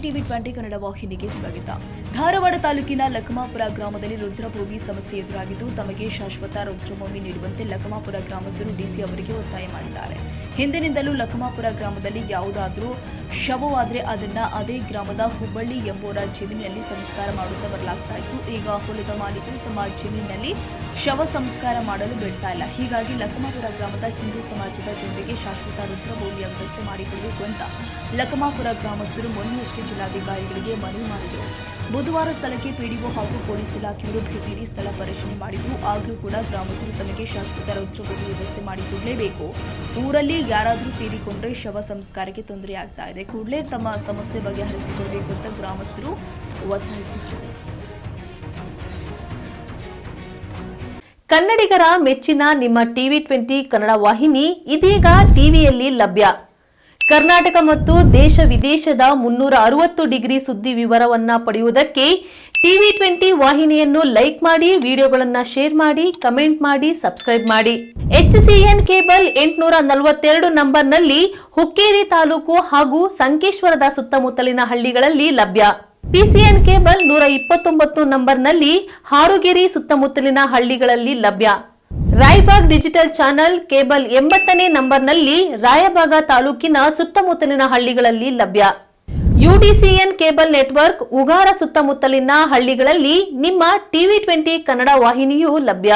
TV 20 Kannada ವಾಹಿನಿಗೆ ಸ್ವಾಗತ. ಧಾರವಾಡ ತಾಲೂಕಿನ ಲಖಮಾಪುರ ಗ್ರಾಮದಲ್ಲಿ ರುದ್ರಭೂಮಿ ಸಮಸ್ಯೆ ಎದುರಾಗಿದ್ದು, ತಮಗೆ ಶಾಶ್ವತ ರುದ್ರಭೂಮಿ ನೀಡುವಂತೆ ಲಖಮಾಪುರ ಗ್ರಾಮಸ್ಥರು ಡಿಸಿ ಅವರಿಗೆ ಒತ್ತಾಯ ಮಾಡಿದ್ದಾರೆ. ಹಿಂದಿನಿಂದಲೂ ಲಖಮಾಪುರ ಗ್ರಾಮದಲ್ಲಿ ಯಾವುದಾದ್ರೂ ಶವವಾದರೆ ಅದನ್ನ ಅದೇ ಗ್ರಾಮದ ಹುಬ್ಬಳ್ಳಿ ಎಂಬುವರ ಜಮೀನಿನಲ್ಲಿ ಸಂಸ್ಕಾರ ಮಾಡುತ್ತಾ ಬರಲಾಗ್ತಾ ಇತ್ತು. ಈಗ ಹೊಲದ ಮಾಲೀಕರು ತಮ್ಮ ಜಮೀನಿನಲ್ಲಿ ಶವ ಸಂಸ್ಕಾರ ಮಾಡಲು ಬಿಡ್ತಾ ಇಲ್ಲ. ಹೀಗಾಗಿ ಲಖಮಾಪುರ ಗ್ರಾಮದ ಹಿಂದೂ ಸಮಾಜದ ಜನರಿಗೆ ಶಾಶ್ವತ ರುದ್ರಭೂಮಿಯ ವ್ಯವಸ್ಥೆ ಮಾಡಿಕೊಡಬೇಕು ಅಂತ ಲಖಮಾಪುರ ಗ್ರಾಮಸ್ಥರು ಮೊನ್ನೆಯಷ್ಟೇ ಜಿಲ್ಲಾಧಿಕಾರಿಗಳಿಗೆ ಮನವಿ ಮಾಡಿದರು. ಬುಧವಾರ ಸ್ಥಳಕ್ಕೆ ಪಿಡಿಒ ಹಾಗೂ ಪೊಲೀಸ್ ಇಲಾಖೆಯವರು ಭೇಟಿ ನೀಡಿ ಸ್ಥಳ ಪರಿಶೀಲನೆ ಮಾಡಿದ್ದು, ಆಗಲೂ ಕೂಡ ಗ್ರಾಮಸ್ಥರು ತಮಗೆ ಶಾಶ್ವತ ರುದ್ರಭೂಮಿ ವ್ಯವಸ್ಥೆ ಮಾಡಿಕೊಡಲೇಬೇಕು. ಊರಲ್ಲಿ ಯಾರಾದರೂ ತೀರಿಕೊಂಡ್ರೆ ಶವ ಸಂಸ್ಕಾರಕ್ಕೆ ತೊಂದರೆ ಆಗ್ತಾ ಇದೆ. ಕೂಡಲೇ ತಮ್ಮ ಸಮಸ್ಯೆ ಬಗೆಹರಿಸಿಕೊಡಬೇಕು ಅಂತ ಗ್ರಾಮಸ್ಥರು ಒತ್ತಾಯಿಸಿದರು. ಕನ್ನಡಿಗರ ಮೆಚ್ಚಿನ ನಿಮ್ಮ ಟಿವಿ 20 ಕನ್ನಡ ವಾಹಿನಿ ಇದೀಗ ಟಿವಿಯಲ್ಲಿ ಲಭ್ಯ. ಕರ್ನಾಟಕ ಮತ್ತು ದೇಶ ವಿದೇಶದ 360 ಡಿಗ್ರಿ ಸುದ್ದಿ ವಿವರವನ್ನ ಪಡೆಯುವುದಕ್ಕೆ ಟಿವಿ 20 ವಾಹಿನಿಯನ್ನು ಲೈಕ್ ಮಾಡಿ, ವಿಡಿಯೋಗಳನ್ನು ಶೇರ್ ಮಾಡಿ, ಕಮೆಂಟ್ ಮಾಡಿ, ಸಬ್ಸ್ಕ್ರೈಬ್ ಮಾಡಿ. HCN ಕೇಬಲ್ 842 ನಂಬರ್ನಲ್ಲಿ ಹುಕ್ಕೇರಿ ತಾಲೂಕು ಹಾಗೂ ಸಂಕೇಶ್ವರದ ಸುತ್ತಮುತ್ತಲಿನ ಹಳ್ಳಿಗಳಲ್ಲಿ ಲಭ್ಯ. PCN ಕೇಬಲ್ 129 ನಂಬರ್ನಲ್ಲಿ ಹಾರುಗೆರೆ ಸುತ್ತಮುತ್ತಲಿನ ಹಳ್ಳಿಗಳಲ್ಲಿ ಲಭ್ಯ. ರಾಯಬಾಗ್ ಡಿಜಿಟಲ್ ಚಾನೆಲ್ ಕೇಬಲ್ 80ನೇ ನಂಬರ್ನಲ್ಲಿ ರಾಯಬಾಗ ತಾಲೂಕಿನ ಸುತ್ತಮುತ್ತಲಿನ ಹಳ್ಳಿಗಳಲ್ಲಿ ಲಭ್ಯ. UDCN ಕೇಬಲ್ ನೆಟ್ವರ್ಕ್ ಉಗಾರ ಸುತ್ತಮುತ್ತಲಿನ ಹಳ್ಳಿಗಳಲ್ಲಿ ನಿಮ್ಮ ಟಿವಿ 20 ಕನ್ನಡ ವಾಹಿನಿಯೂ ಲಭ್ಯ.